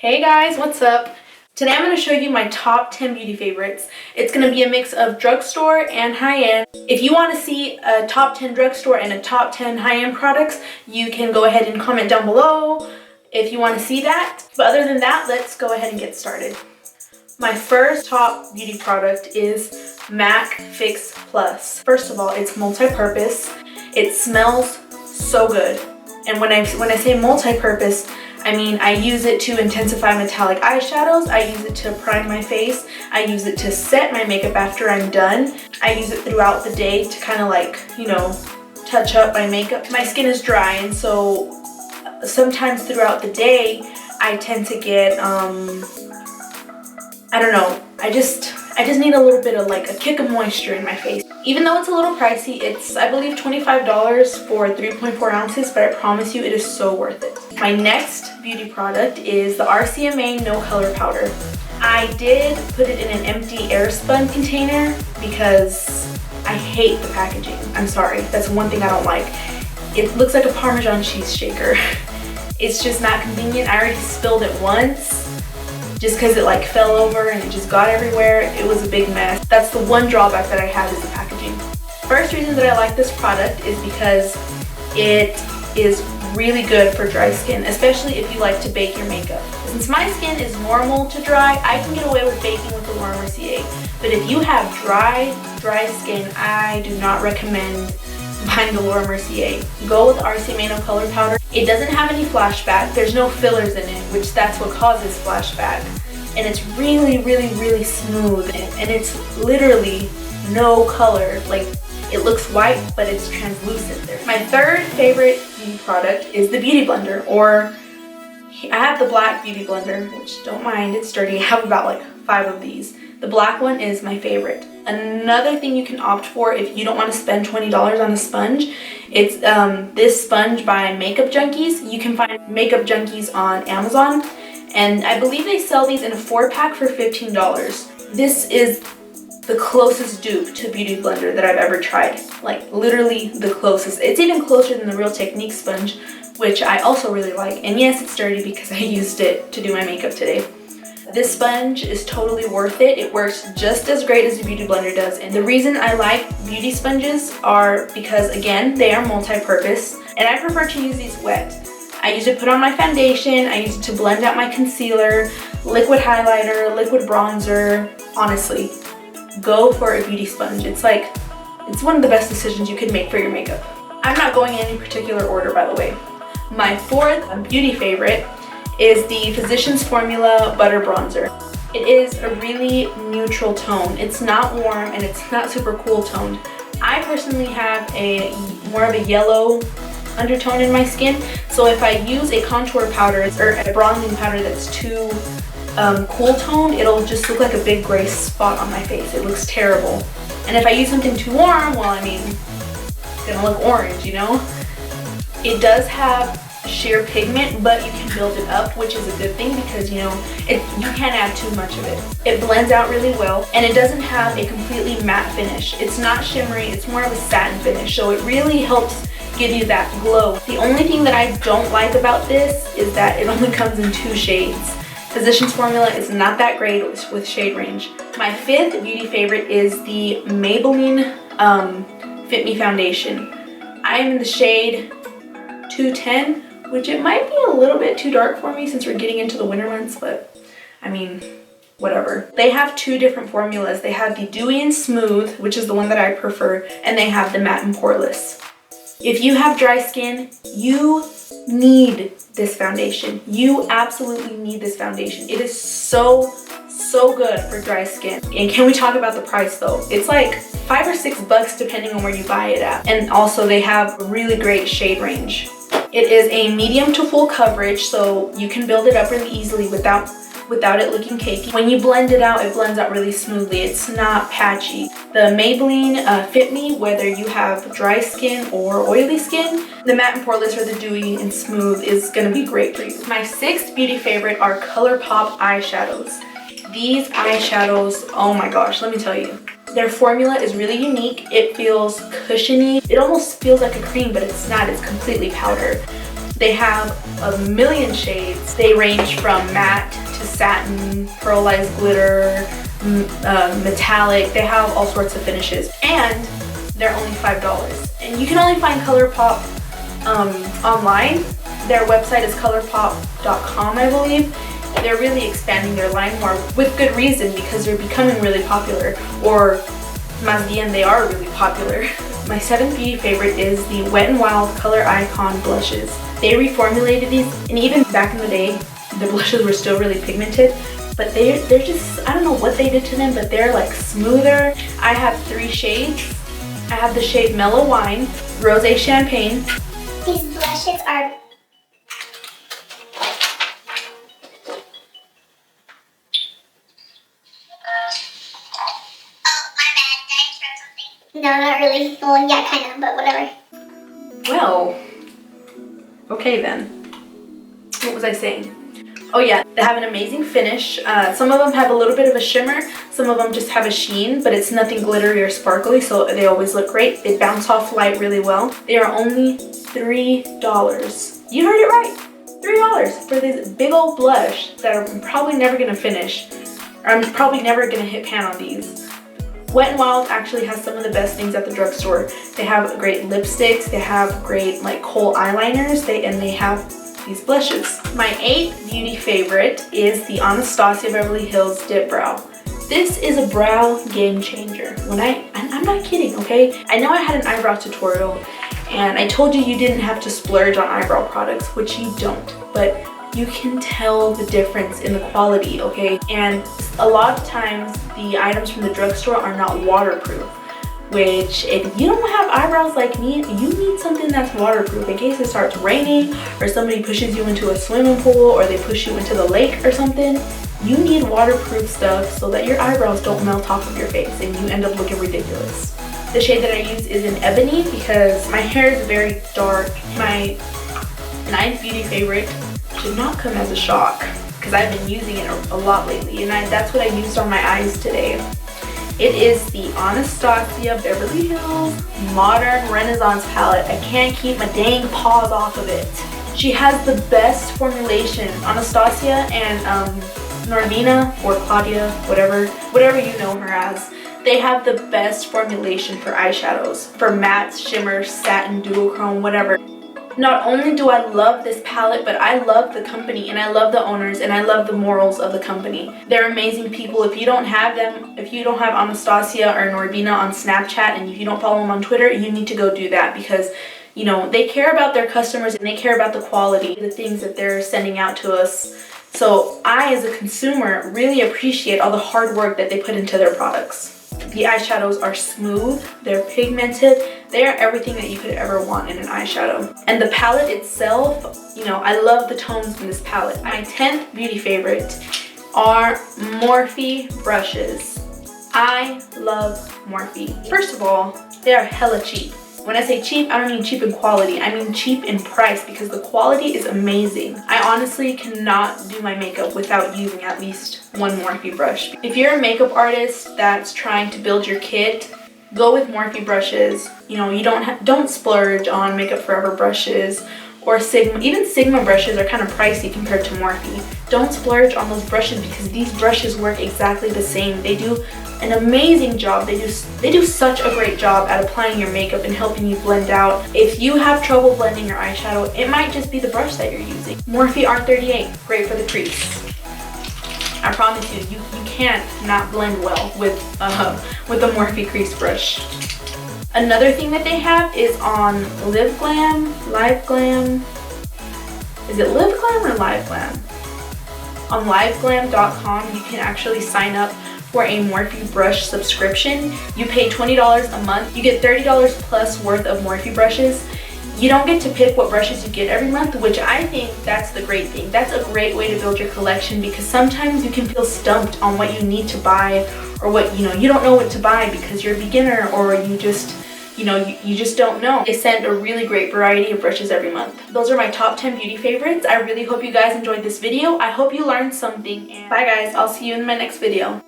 Hey guys, what's up? Today I'm going to show you my top 10 beauty favorites. It's going to be a mix of drugstore and high-end. If you want to see a top 10 drugstore and a top 10 high-end products, you can go ahead and comment down below if you want to see that. But other than that, let's go ahead and get started. My first top beauty product is MAC Fix Plus. First of all, it's multi-purpose. It smells so good. And when I say multi-purpose, I mean, I use it to intensify metallic eyeshadows, I use it to prime my face, I use it to set my makeup after I'm done, I use it throughout the day to kind of like, you know, touch up my makeup. My skin is dry, and so sometimes throughout the day, I tend to get, I don't know, I just need a little bit of like a kick of moisture in my face. Even though it's a little pricey, it's I believe $25 for 3.4 ounces, but I promise you it is so worth it. My next beauty product is the RCMA No Color Powder. I did put it in an empty air spun container because I hate the packaging. I'm sorry, that's one thing I don't like. It looks like a Parmesan cheese shaker. It's just not convenient. I already spilled it once just because it like fell over and it just got everywhere. It was a big mess. That's the one drawback that I have, is the packaging. First reason that I like this product is because it is really good for dry skin, especially if you like to bake your makeup. Since my skin is normal to dry, I can get away with baking with the Laura Mercier. But if you have dry skin, I do not recommend buying the Laura Mercier. Go with the RCMA No Color Powder. It doesn't have any flashback. There's no fillers in it, which that's what causes flashback. And it's really, really, really smooth. And it's literally no color. Like, it looks white, but it's translucent there. My third favorite beauty product is the Beauty Blender, or I have the black Beauty Blender, which don't mind, it's dirty. I have about like 5 of these. The black one is my favorite. Another thing you can opt for if you don't want to spend $20 on a sponge, it's this sponge by Makeup Junkies. You can find Makeup Junkies on Amazon, and I believe they sell these in a 4-pack for $15. This is the closest dupe to Beauty Blender that I've ever tried. Like, literally the closest. It's even closer than the Real Technique sponge, which I also really like. And yes, it's dirty because I used it to do my makeup today. This sponge is totally worth it. It works just as great as the Beauty Blender does. And the reason I like beauty sponges are because, again, they are multi-purpose. And I prefer to use these wet. I use it to put on my foundation. I use it to blend out my concealer, liquid highlighter, liquid bronzer. Honestly, go for a beauty sponge. It's one of the best decisions you could make for your makeup. I'm not going in any particular order, by the way. My fourth beauty favorite is the Physicians Formula Butter Bronzer. It is a really neutral tone. It's not warm and it's not super cool toned. I personally have a more of a yellow undertone in my skin, so if I use a contour powder or a bronzing powder that's too cool toned, it'll just look like a big gray spot on my face. It looks terrible. And if I use something too warm, well, I mean, it's gonna look orange, you know? It does have sheer pigment, but you can build it up, which is a good thing because, you know, you can't add too much of it. It blends out really well, and it doesn't have a completely matte finish. It's not shimmery, it's more of a satin finish, so it really helps give you that glow. The only thing that I don't like about this is that it only comes in 2 shades. Physicians Formula is not that great with shade range. My fifth beauty favorite is the Maybelline Fit Me Foundation. I am in the shade 210, which it might be a little bit too dark for me since we're getting into the winter months, but I mean, whatever. They have 2 different formulas. They have the Dewy and Smooth, which is the one that I prefer, and they have the Matte and Poreless. If you have dry skin, you need this foundation. You absolutely need this foundation. It is so good for dry skin. And can we talk about the price though? It's like $5 or $6 depending on where you buy it at. And also they have a really great shade range. It is a medium to full coverage, so you can build it up really easily without it looking cakey. When you blend it out, it blends out really smoothly. It's not patchy. The Maybelline Fit Me, whether you have dry skin or oily skin, the Matte and Poreless or the Dewy and Smooth is gonna be great for you. My sixth beauty favorite are Colourpop eyeshadows. These eyeshadows, oh my gosh, let me tell you. Their formula is really unique. It feels cushiony. It almost feels like a cream, but it's not. It's completely powder. They have a million shades. They range from matte to satin, pearlized glitter, metallic. They have all sorts of finishes, and they're only $5. And you can only find Colourpop online. Their website is colourpop.com, I believe. They're really expanding their line more, with good reason, because they're becoming really popular, or más bien, they are really popular. My 7th beauty favorite is the Wet n Wild Color Icon blushes. They reformulated these, and even back in the day, the blushes were still really pigmented, but they're just, I don't know what they did to them, but they're like smoother. I have 3 shades. I have the shade Mellow Wine, Rosé Champagne. These blushes are no, not really. Well, yeah, kind of, but whatever. Well, okay then. What was I saying? Oh yeah, they have an amazing finish. Some of them have a little bit of a shimmer. Some of them just have a sheen, but it's nothing glittery or sparkly, so they always look great. They bounce off light really well. They are only $3. You heard it right. $3 for this big old blush that I'm probably never gonna finish. Or I'm probably never gonna hit pan on these. Wet n Wild actually has some of the best things at the drugstore. They have great lipsticks, they have great like kohl eyeliners, and they have these blushes. My 8th beauty favorite is the Anastasia Beverly Hills Dipbrow. This is a brow game changer. I'm not kidding, okay? I know I had an eyebrow tutorial and I told you didn't have to splurge on eyebrow products, which you don't, but you can tell the difference in the quality, okay? And a lot of times the items from the drugstore are not waterproof, which if you don't have eyebrows like me, you need something that's waterproof in case it starts raining or somebody pushes you into a swimming pool or they push you into the lake or something. You need waterproof stuff so that your eyebrows don't melt off of your face and you end up looking ridiculous. The shade that I use is in Ebony because my hair is very dark. My 9th beauty favorite should not come as a shock because I've been using it a lot lately, and that's what I used on my eyes today. It is the Anastasia Beverly Hills Modern Renaissance palette. I can't keep my dang paws off of it. She has the best formulation. Anastasia and Norvina or Claudia, whatever you know her as, they have the best formulation for eyeshadows, for mattes, shimmers, satin, duochrome, whatever. Not only do I love this palette, but I love the company and I love the owners and I love the morals of the company. They're amazing people. If you don't have them, if you don't have Anastasia or Norvina on Snapchat and if you don't follow them on Twitter, you need to go do that because, you know, they care about their customers and they care about the quality, the things that they're sending out to us. So I, as a consumer, really appreciate all the hard work that they put into their products. The eyeshadows are smooth, they're pigmented, they are everything that you could ever want in an eyeshadow. And the palette itself, you know, I love the tones in this palette. My 10th beauty favorite are Morphe Brushes. I love Morphe. First of all, they are hella cheap. When I say cheap, I don't mean cheap in quality, I mean cheap in price because the quality is amazing. I honestly cannot do my makeup without using at least one Morphe brush. If you're a makeup artist that's trying to build your kit, go with Morphe brushes. You know, you don't splurge on Makeup Forever brushes or Sigma. Even Sigma brushes are kind of pricey compared to Morphe. Don't splurge on those brushes because these brushes work exactly the same. They do an amazing job. They do such a great job at applying your makeup and helping you blend out. If you have trouble blending your eyeshadow, it might just be the brush that you're using. Morphe R38, great for the crease. I promise you, you can't not blend well with the Morphe crease brush. Another thing that they have is on Live Glam. Is it Live Glam or Live Glam? On liveglam.com, you can actually sign up for a Morphe brush subscription. You pay $20 a month. You get $30 plus worth of Morphe brushes. You don't get to pick what brushes you get every month, which I think that's the great thing. That's a great way to build your collection because sometimes you can feel stumped on what you need to buy or what, you know, you don't know what to buy because you're a beginner or you just, you know, you just don't know. They send a really great variety of brushes every month. Those are my top 10 beauty favorites. I really hope you guys enjoyed this video. I hope you learned something. And bye guys, I'll see you in my next video.